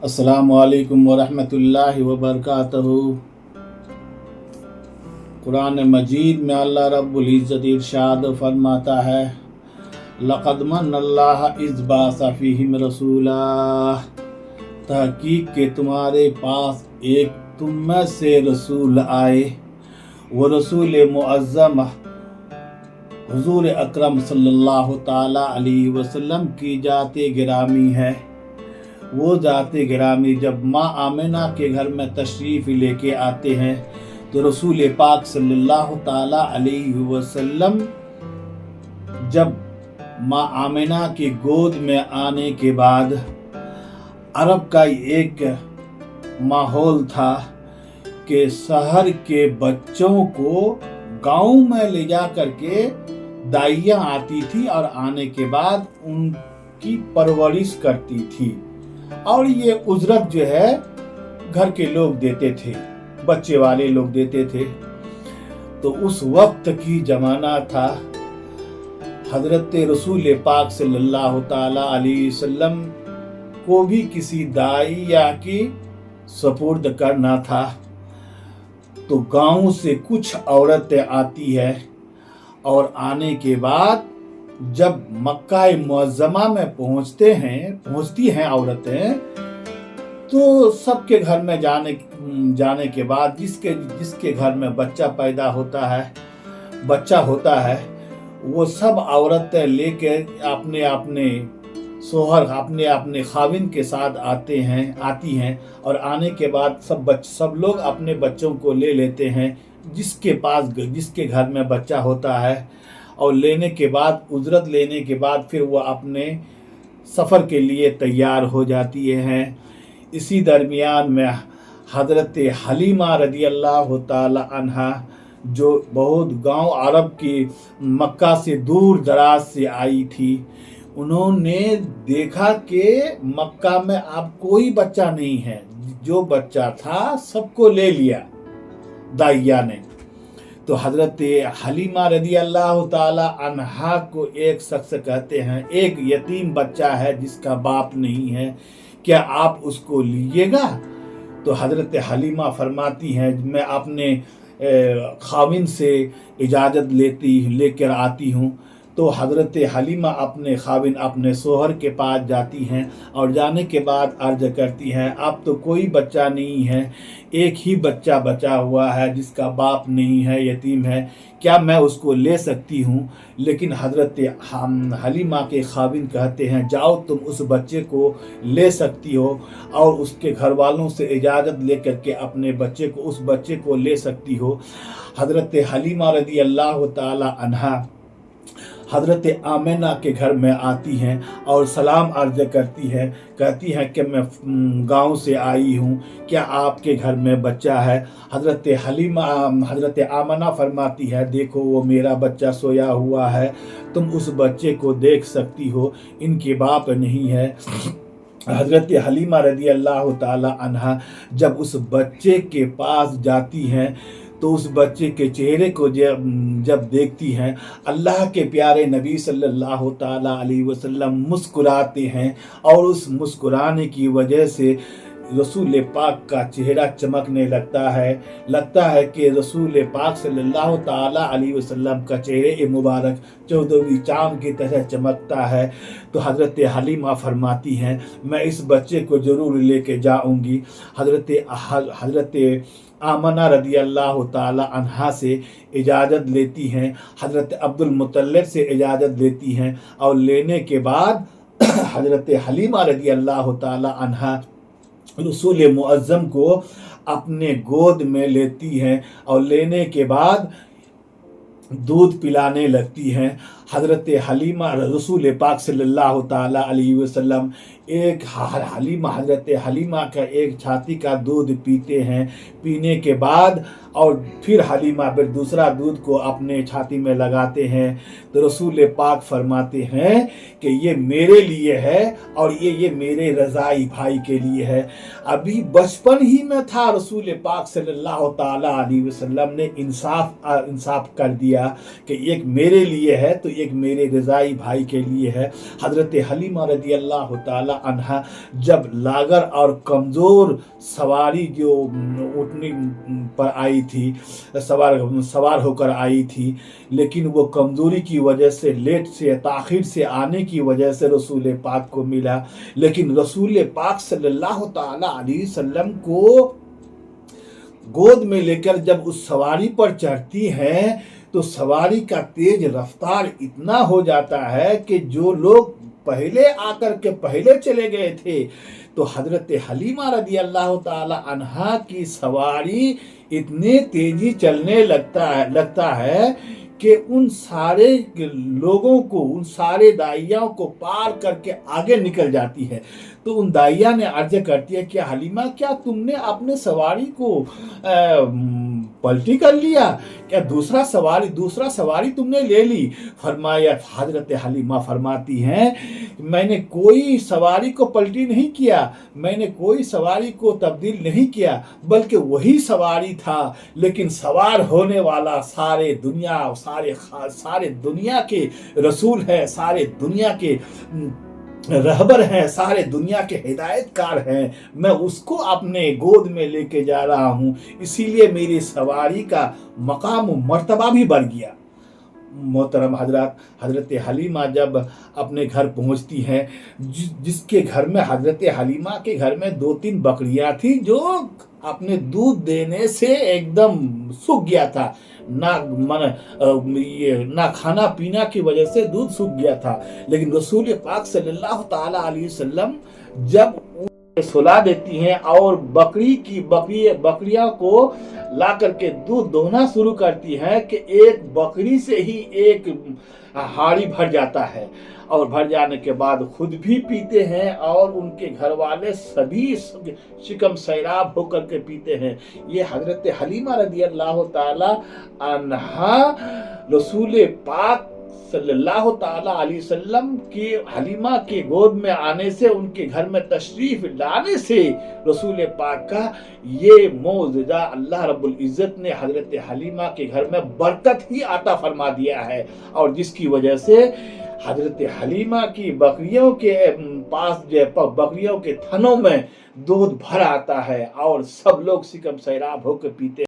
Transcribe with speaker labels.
Speaker 1: अस्सलामु अलैकुम वरहमतुल्लाहि वबरकातुहू। कुरान मजीद में अल्लाह रब्बुल इज़्ज़त इरशाद फरमाता है, लक़द मन्नल्लाहु इज़ बअसा फ़ीहिम रसूला, तहकीक के तुम्हारे पास एक तुम में से रसूल आए, वो रसूल मुअज़्ज़म हुज़ूर अकरम सल्लल्लाहु ताला अलैहि वसल्लम की जाते गिरामी है। वो जाते गिरामी जब माँ आमिना के घर में तशरीफ़ लेके आते हैं तो रसूल पाक सल्लल्लाहु ताला अलैहि वसल्लम जब माँ आमिना की गोद में आने के बाद अरब का एक माहौल था कि शहर के बच्चों को गांव में ले जा करके दाइयाँ आती थी और आने के बाद उनकी परवरिश करती थी, और ये उजरत जो है घर के लोग देते थे, बच्चे वाले लोग देते थे। तो उस वक्त की जमाना था, हजरत रसूल पाक सल्लल्लाहु ताला अलैहि वसल्लम को भी किसी दाइया की सपुर्द करना था। तो गांव से कुछ औरतें आती है और आने के बाद जब मक्का मुअज़्ज़मा में पहुंचती हैं औरतें, तो सबके घर में जाने के बाद जिसके घर में बच्चा पैदा होता है वो सब औरतें लेकर अपने अपने सोहर अपने खाविन के साथ आती हैं और आने के बाद सब लोग अपने बच्चों को ले लेते हैं जिसके घर में बच्चा होता है, और लेने के बाद उजरत लेने के बाद फिर वो अपने सफ़र के लिए तैयार हो जाती हैं। इसी दरमियान में हज़रत हलीमा रदी अल्लाह ताला अन्हा, जो बहुत गांव अरब की मक्का से दूर दराज से आई थी, उन्होंने देखा कि मक्का में अब कोई बच्चा नहीं है, जो बच्चा था सबको ले लिया दाइया ने। तो हज़रत हलीमा रदी अल्लाह ताला अन्हा को एक शख्स कहते हैं, एक यतीम बच्चा है जिसका बाप नहीं है, क्या आप उसको लीजिएगा? तो हज़रत हलीमा फरमाती हैं, मैं अपने खाविन से इजाज़त लेकर आती हूँ। तो हज़रत हलीमा अपने खाविन अपने सोहर के पास जाती हैं और जाने के बाद अर्ज़ करती हैं, अब तो कोई बच्चा नहीं है, एक ही बच्चा बचा हुआ है जिसका बाप नहीं है, यतीम है, क्या मैं उसको ले सकती हूँ? लेकिन हज़रत हलीमा के खाविन कहते हैं, जाओ तुम उस बच्चे को ले सकती हो और उसके घर वालों से इजाज़त लेकर के उस बच्चे को ले सकती हो। हज़रत हलीमा रदी अल्लाह ताला अन्हा हज़रत आमिना के घर में आती हैं और सलाम अर्ज़ कहती हैं कि मैं गांव से आई हूँ, क्या आपके घर में बच्चा है? हज़रत आमिना फरमाती है, देखो वो मेरा बच्चा सोया हुआ है, तुम उस बच्चे को देख सकती हो, इनके बाप नहीं है। हज़रत हलीमा रदी अल्लाह ताला अन्हा जब उस बच्चे के पास जाती हैं तो उस बच्चे के चेहरे को जब देखती हैं, अल्लाह के प्यारे नबी सल्लल्लाहु ताला अलैहि वसल्लम मुस्कुराते हैं और उस मुस्कुराने की वजह से रसूल पाक का चेहरा चमकने लगता है कि रसूल पाक सल्लल्लाहु ताला अलैहि वसल्लम का चेहरे मुबारक 14वीं चाँद की तरह चमकता है। तो हज़रत हलीमा फरमाती हैं, मैं इस बच्चे को ज़रूर लेके जाऊंगी। हज़रत आमना रदी अल्लाह ताला अन्हा से इजाज़त लेती हैं, हज़रत अब्दुल मुत्तलिब से इजाज़त लेती हैं, और लेने के बाद हज़रत हलीमा रदी अल्लाह ताला अन्हा रसूल मुअज़्ज़म को अपने गोद में लेती हैं और लेने के बाद दूध पिलाने लगती हैं। हज़रत हलीमा रसूल पाक सल्लल्लाहु ताला अलैहि वसल्लम हज़रत हलीमा का एक छाती का दूध पीते हैं, पीने के बाद और फिर हलीमा फिर दूसरा दूध को अपने छाती में लगाते हैं। तो रसूल पाक फरमाते हैं कि ये मेरे लिए है और ये मेरे रज़ाई भाई के लिए है। अभी बचपन ही में था, रसूल पाक सल्लल्लाहु ताला अलैहि वसल्लम ने इंसाफ कर दिया कि एक मेरे लिए है तो ایک میرے رضائی بھائی کے لیے ہے۔ حضرت حلیمہ رضی اللہ تعالی عنہا جب لاغر اور کمزور سواری جو اونٹنی پر آئی تھی، سوار ہو کر آئی تھی، لیکن وہ کمزوری کی وجہ سے، لیٹ سے، تاخیر سے آنے کی وجہ سے رسول پاک کو ملا، لیکن رسول پاک صلی اللہ تعالی علیہ وسلم کو گود میں لے کر جب اس سواری پر چڑھتی ہیں تو سواری کا تیز رفتار اتنا ہو جاتا ہے کہ جو لوگ پہلے آ کر کے پہلے چلے گئے تھے، تو حضرت حلیمہ رضی اللہ تعالی عنہا کی سواری اتنے تیزی چلنے لگتا ہے کہ ان سارے لوگوں کو، ان سارے داعیوں کو پار کر کے آگے نکل جاتی ہے۔ تو ان داعیہ نے عرض کرتی ہے کہ حلیمہ کیا تم نے اپنے سواری کو پلٹی کر لیا؟ کیا دوسرا سواری تم نے لے لی؟ فرمایا، حضرت حلیمہ فرماتی ہیں میں نے کوئی سواری کو پلٹی نہیں کیا، میں نے کوئی سواری کو تبدیل نہیں کیا، بلکہ وہی سواری تھا، لیکن سوار ہونے والا سارے دنیا کے رسول ہے، سارے دنیا کے رہبر ہیں، سارے دنیا کے ہدایت کار ہیں، میں اس کو اپنے گود میں لے کے جا رہا ہوں، اسی لیے میری سواری کا مقام و مرتبہ بھی بڑھ گیا۔ محترم حضرات، حضرت حلیمہ جب اپنے گھر پہنچتی ہیں، جس کے گھر میں، حضرت حلیمہ کے گھر میں 2-3 بکریاں تھیں جو اپنے دودھ دینے سے ایک دم سوکھ گیا تھا، نہ کھانا پینا کی وجہ سے دودھ سوکھ گیا تھا، لیکن رسول پاک صلی اللہ تعالی علیہ وسلم جب سلا دیتی ہیں اور بکریاں کو لا کر کے دودھ دوہنا شروع کرتی ہیں کہ ایک بکری سے ہی ایک ہاڑی بھر جاتا ہے، اور بھر جانے کے بعد خود بھی پیتے ہیں اور ان کے گھر والے سبھی شکم سیراب ہو کر کے پیتے ہیں۔ یہ حضرت حلیمہ رضی اللہ تعالی عنہا رسول پاک صلی اللہ تعالی علیہ وسلم کی حلیمہ کے گود میں آنے سے، ان کے گھر میں تشریف لانے سے، رسول پاک کا یہ معجزہ اللہ رب العزت نے حضرت حلیمہ کے گھر میں برکت ہی عطا فرما دیا ہے، اور جس کی وجہ سے حضرت حلیمہ کی بکریوں کے پاس بکریوں کے تھنوں میں دودھ بھر آتا ہے اور سب لوگ شکم سیراب ہو کے پیتے ہیں۔